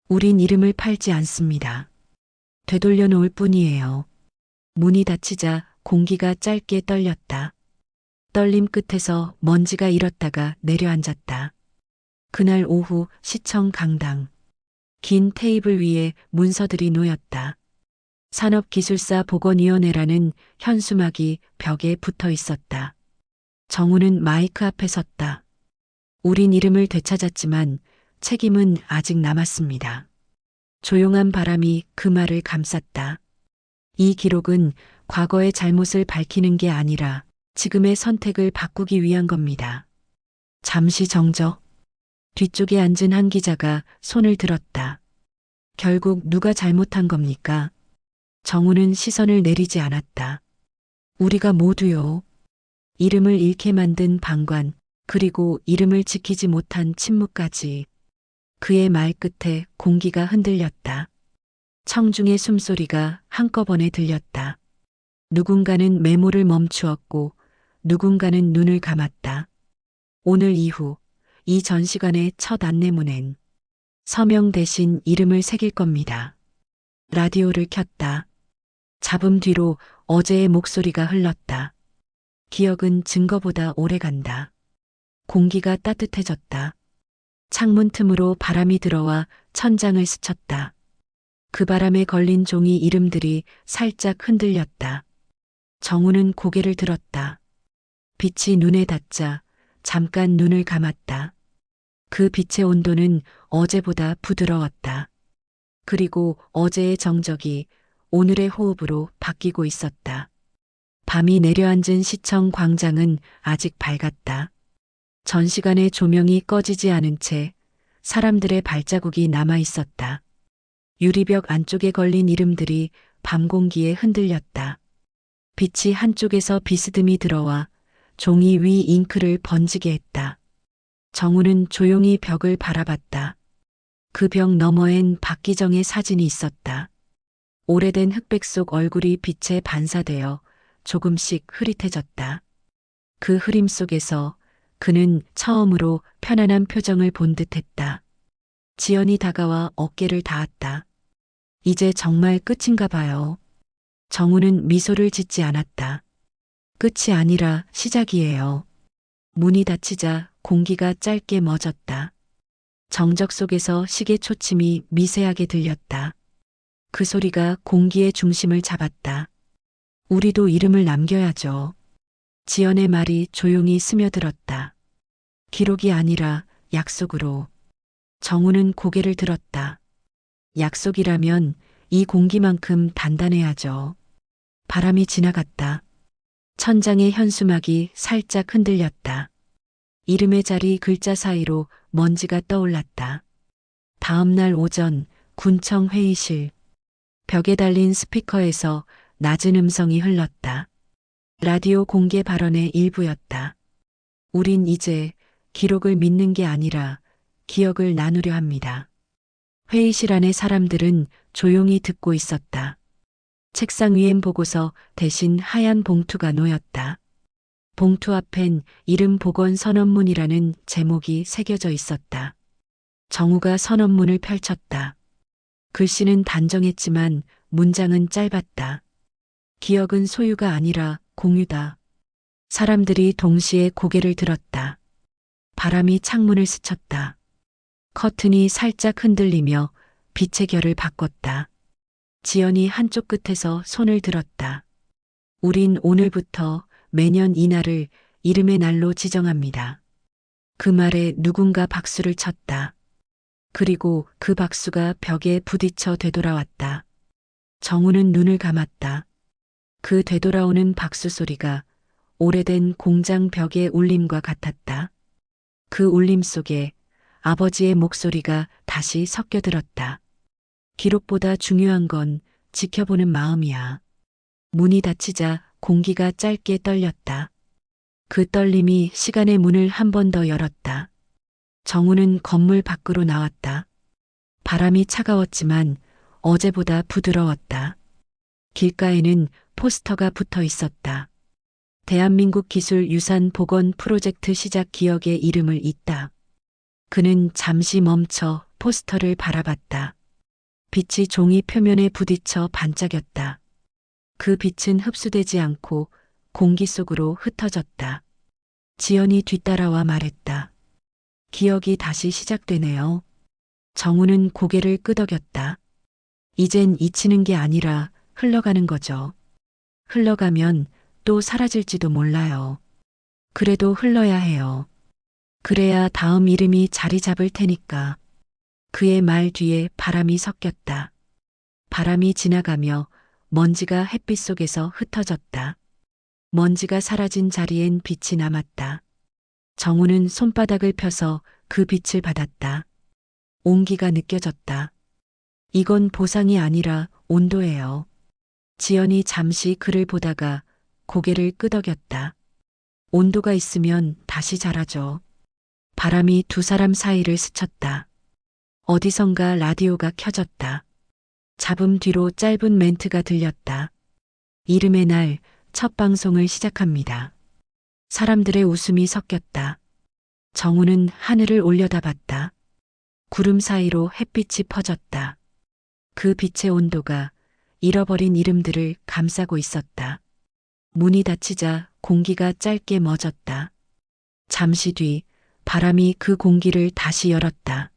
우린 이름을 팔지 않습니다. 되돌려 놓을 뿐이에요. 문이 닫히자 공기가 짧게 떨렸다. 떨림 끝에서 먼지가 일었다가 내려앉았다. 그날 오후 시청 강당. 긴 테이블 위에 문서들이 놓였다. 산업기술사 보건위원회라는 현수막이 벽에 붙어 있었다. 정우는 마이크 앞에 섰다. 우린 이름을 되찾았지만 책임은 아직 남았습니다. 조용한 바람이 그 말을 감쌌다. 이 기록은 과거의 잘못을 밝히는 게 아니라 지금의 선택을 바꾸기 위한 겁니다. 잠시 정적. 뒤쪽에 앉은 한 기자가 손을 들었다. 결국 누가 잘못한 겁니까? 정우는 시선을 내리지 않았다. 우리가 모두요. 이름을 잃게 만든 방관, 그리고 이름을 지키지 못한 침묵까지. 그의 말 끝에 공기가 흔들렸다. 청중의 숨소리가 한꺼번에 들렸다. 누군가는 메모를 멈추었고 누군가는 눈을 감았다. 오늘 이후 이 전시관의 첫 안내문엔 서명 대신 이름을 새길 겁니다. 라디오를 켰다. 잡음 뒤로 어제의 목소리가 흘렀다. 기억은 증거보다 오래 간다. 공기가 따뜻해졌다. 창문 틈으로 바람이 들어와 천장을 스쳤다. 그 바람에 걸린 종이 이름들이 살짝 흔들렸다. 정우는 고개를 들었다. 빛이 눈에 닿자 잠깐 눈을 감았다. 그 빛의 온도는 어제보다 부드러웠다. 그리고 어제의 정적이 오늘의 호흡으로 바뀌고 있었다. 밤이 내려앉은 시청 광장은 아직 밝았다. 전시관의 조명이 꺼지지 않은 채 사람들의 발자국이 남아 있었다. 유리벽 안쪽에 걸린 이름들이 밤 공기에 흔들렸다. 빛이 한쪽에서 비스듬히 들어와 종이 위 잉크를 번지게 했다. 정우는 조용히 벽을 바라봤다. 그 벽 너머엔 박기정의 사진이 있었다. 오래된 흑백 속 얼굴이 빛에 반사되어 조금씩 흐릿해졌다. 그 흐림 속에서 그는 처음으로 편안한 표정을 본 듯했다. 지연이 다가와 어깨를 닿았다. 이제 정말 끝인가 봐요. 정우는 미소를 짓지 않았다. 끝이 아니라 시작이에요. 문이 닫히자 공기가 짧게 멎었다. 정적 속에서 시계 초침이 미세하게 들렸다. 그 소리가 공기의 중심을 잡았다. 우리도 이름을 남겨야죠. 지연의 말이 조용히 스며들었다. 기록이 아니라 약속으로. 정우는 고개를 들었다. 약속이라면 이 공기만큼 단단해야죠. 바람이 지나갔다. 천장의 현수막이 살짝 흔들렸다. 이름의 자리 글자 사이로 먼지가 떠올랐다. 다음 날 오전 군청 회의실. 벽에 달린 스피커에서 낮은 음성이 흘렀다. 라디오 공개 발언의 일부였다. 우린 이제 기록을 믿는 게 아니라 기억을 나누려 합니다. 회의실 안의 사람들은 조용히 듣고 있었다. 책상 위엔 보고서 대신 하얀 봉투가 놓였다. 봉투 앞엔 이름 복원 선언문이라는 제목이 새겨져 있었다. 정우가 선언문을 펼쳤다. 글씨는 단정했지만 문장은 짧았다. 기억은 소유가 아니라 공유다. 사람들이 동시에 고개를 들었다. 바람이 창문을 스쳤다. 커튼이 살짝 흔들리며 빛의 결을 바꿨다. 지연이 한쪽 끝에서 손을 들었다. 우린 오늘부터 매년 이날을 이름의 날로 지정합니다. 그 말에 누군가 박수를 쳤다. 그리고 그 박수가 벽에 부딪혀 되돌아왔다. 정우는 눈을 감았다. 그 되돌아오는 박수 소리가 오래된 공장 벽의 울림과 같았다. 그 울림 속에 아버지의 목소리가 다시 섞여들었다. 기록보다 중요한 건 지켜보는 마음이야. 문이 닫히자 공기가 짧게 떨렸다. 그 떨림이 시간의 문을 한 번 더 열었다. 정우는 건물 밖으로 나왔다. 바람이 차가웠지만 어제보다 부드러웠다. 길가에는 포스터가 붙어 있었다. 대한민국 기술유산 복원 프로젝트 시작 기억의 이름을 잇다. 그는 잠시 멈춰 포스터를 바라봤다. 빛이 종이 표면에 부딪혀 반짝였다. 그 빛은 흡수되지 않고 공기 속으로 흩어졌다. 지연이 뒤따라와 말했다. 기억이 다시 시작되네요. 정우는 고개를 끄덕였다. 이젠 잊히는 게 아니라 흘러가는 거죠. 흘러가면 또 사라질지도 몰라요. 그래도 흘러야 해요. 그래야 다음 이름이 자리 잡을 테니까. 그의 말 뒤에 바람이 섞였다. 바람이 지나가며 먼지가 햇빛 속에서 흩어졌다. 먼지가 사라진 자리엔 빛이 남았다. 정우는 손바닥을 펴서 그 빛을 받았다. 온기가 느껴졌다. 이건 보상이 아니라 온도예요. 지연이 잠시 그를 보다가 고개를 끄덕였다. 온도가 있으면 다시 자라죠. 바람이 두 사람 사이를 스쳤다. 어디선가 라디오가 켜졌다. 잡음 뒤로 짧은 멘트가 들렸다. 이름의 날 첫 방송을 시작합니다. 사람들의 웃음이 섞였다. 정우는 하늘을 올려다봤다. 구름 사이로 햇빛이 퍼졌다. 그 빛의 온도가 잃어버린 이름들을 감싸고 있었다. 문이 닫히자 공기가 짧게 멎었다. 잠시 뒤 바람이 그 공기를 다시 열었다.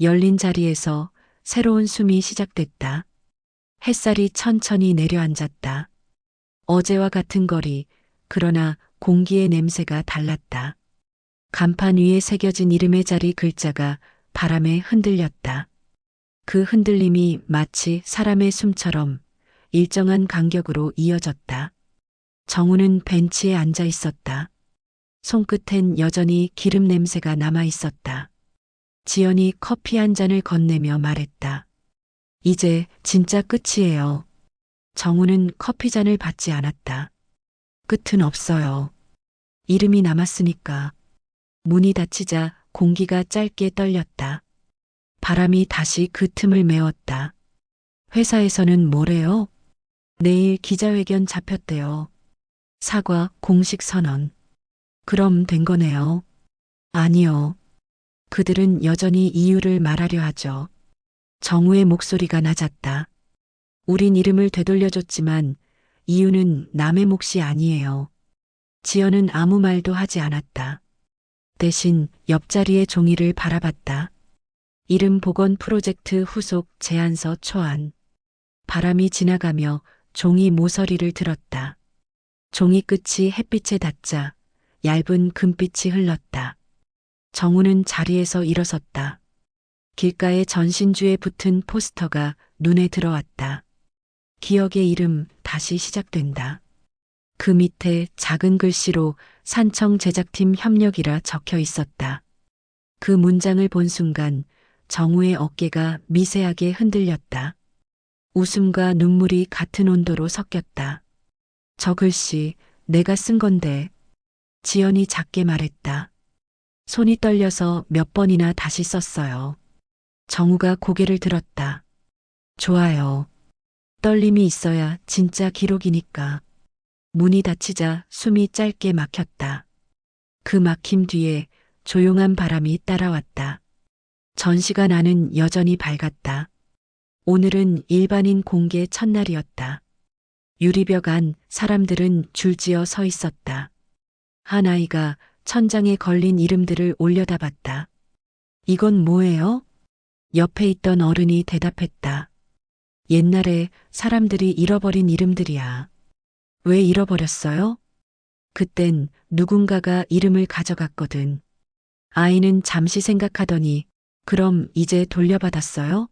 열린 자리에서 새로운 숨이 시작됐다. 햇살이 천천히 내려앉았다. 어제와 같은 거리, 그러나 공기의 냄새가 달랐다. 간판 위에 새겨진 이름의 자리 글자가 바람에 흔들렸다. 그 흔들림이 마치 사람의 숨처럼 일정한 간격으로 이어졌다. 정우는 벤치에 앉아 있었다. 손끝엔 여전히 기름 냄새가 남아 있었다. 지연이 커피 한 잔을 건네며 말했다. 이제 진짜 끝이에요. 정우는 커피 잔을 받지 않았다. 끝은 없어요. 이름이 남았으니까. 문이 닫히자 공기가 짧게 떨렸다. 바람이 다시 그 틈을 메웠다. 회사에서는 뭐래요? 내일 기자회견 잡혔대요. 사과, 공식 선언. 그럼 된 거네요. 아니요. 그들은 여전히 이유를 말하려 하죠. 정우의 목소리가 낮았다. 우린 이름을 되돌려줬지만 이유는 남의 몫이 아니에요. 지연은 아무 말도 하지 않았다. 대신 옆자리의 종이를 바라봤다. 이름 복원 프로젝트 후속 제안서 초안. 바람이 지나가며 종이 모서리를 들었다. 종이 끝이 햇빛에 닿자 얇은 금빛이 흘렀다. 정우는 자리에서 일어섰다. 길가의 전신주에 붙은 포스터가 눈에 들어왔다. 기억의 이름 다시 시작된다. 그 밑에 작은 글씨로 산청 제작팀 협력이라 적혀 있었다. 그 문장을 본 순간 정우의 어깨가 미세하게 흔들렸다. 웃음과 눈물이 같은 온도로 섞였다. 저 글씨 내가 쓴 건데. 지연이 작게 말했다. 손이 떨려서 몇 번이나 다시 썼어요. 정우가 고개를 들었다. 좋아요. 떨림이 있어야 진짜 기록이니까. 문이 닫히자 숨이 짧게 막혔다. 그 막힘 뒤에 조용한 바람이 따라왔다. 전시관 안은 여전히 밝았다. 오늘은 일반인 공개 첫날이었다. 유리벽 안 사람들은 줄지어 서 있었다. 한 아이가 천장에 걸린 이름들을 올려다봤다. 이건 뭐예요? 옆에 있던 어른이 대답했다. 옛날에 사람들이 잃어버린 이름들이야. 왜 잃어버렸어요? 그땐 누군가가 이름을 가져갔거든. 아이는 잠시 생각하더니 그럼 이제 돌려받았어요?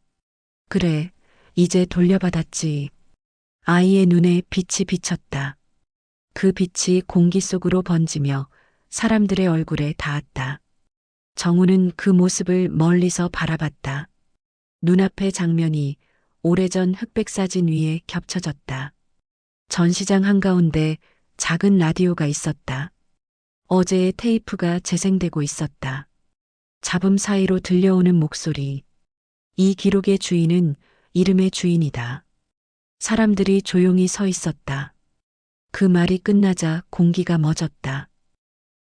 그래, 이제 돌려받았지. 아이의 눈에 빛이 비쳤다. 그 빛이 공기 속으로 번지며 사람들의 얼굴에 닿았다. 정우는 그 모습을 멀리서 바라봤다. 눈앞의 장면이 오래전 흑백 사진 위에 겹쳐졌다. 전시장 한가운데 작은 라디오가 있었다. 어제의 테이프가 재생되고 있었다. 잡음 사이로 들려오는 목소리. 이 기록의 주인은 이름의 주인이다. 사람들이 조용히 서 있었다. 그 말이 끝나자 공기가 멎었다.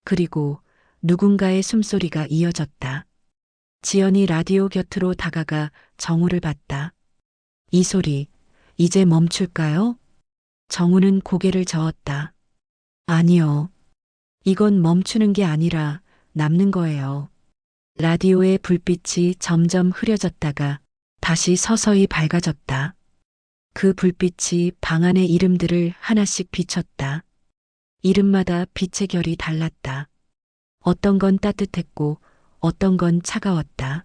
그리고 누군가의 숨소리가 이어졌다. 지연이 라디오 곁으로 다가가 정우를 봤다. 이 소리, 이제 멈출까요? 정우는 고개를 저었다. 아니요. 이건 멈추는 게 아니라 남는 거예요. 라디오의 불빛이 점점 흐려졌다가 다시 서서히 밝아졌다. 그 불빛이 방 안의 이름들을 하나씩 비췄다. 이름마다 빛의 결이 달랐다. 어떤 건 따뜻했고 어떤 건 차가웠다.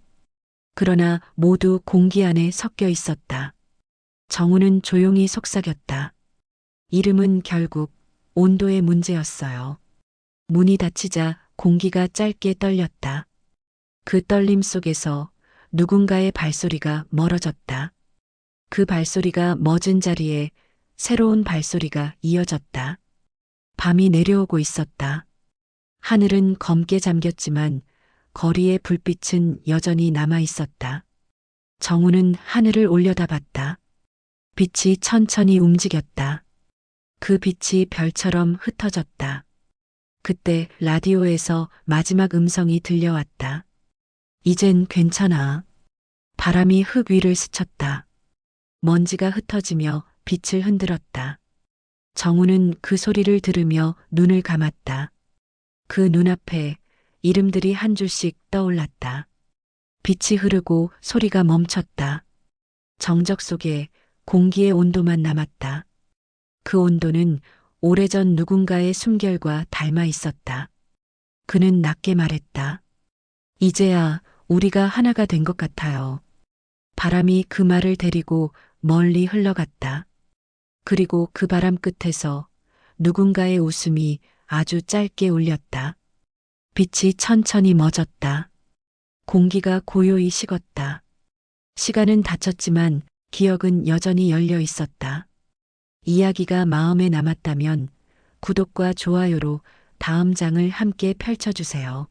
그러나 모두 공기 안에 섞여 있었다. 정우는 조용히 속삭였다. 이름은 결국 온도의 문제였어요. 문이 닫히자 공기가 짧게 떨렸다. 그 떨림 속에서 누군가의 발소리가 멀어졌다. 그 발소리가 멎은 자리에 새로운 발소리가 이어졌다. 밤이 내려오고 있었다. 하늘은 검게 잠겼지만 거리의 불빛은 여전히 남아 있었다. 정우는 하늘을 올려다봤다. 빛이 천천히 움직였다. 그 빛이 별처럼 흩어졌다. 그때 라디오에서 마지막 음성이 들려왔다. 이젠 괜찮아. 바람이 흙 위를 스쳤다. 먼지가 흩어지며 빛을 흔들었다. 정우는 그 소리를 들으며 눈을 감았다. 그 눈앞에 이름들이 한 줄씩 떠올랐다. 빛이 흐르고 소리가 멈췄다. 정적 속에 공기의 온도만 남았다. 그 온도는 오래전 누군가의 숨결과 닮아 있었다. 그는 낮게 말했다. 이제야 우리가 하나가 된 것 같아요. 바람이 그 말을 데리고 멀리 흘러갔다. 그리고 그 바람 끝에서 누군가의 웃음이 아주 짧게 울렸다. 빛이 천천히 멎었다. 공기가 고요히 식었다. 시간은 닫혔지만 기억은 여전히 열려 있었다. 이야기가 마음에 남았다면 구독과 좋아요로 다음 장을 함께 펼쳐주세요.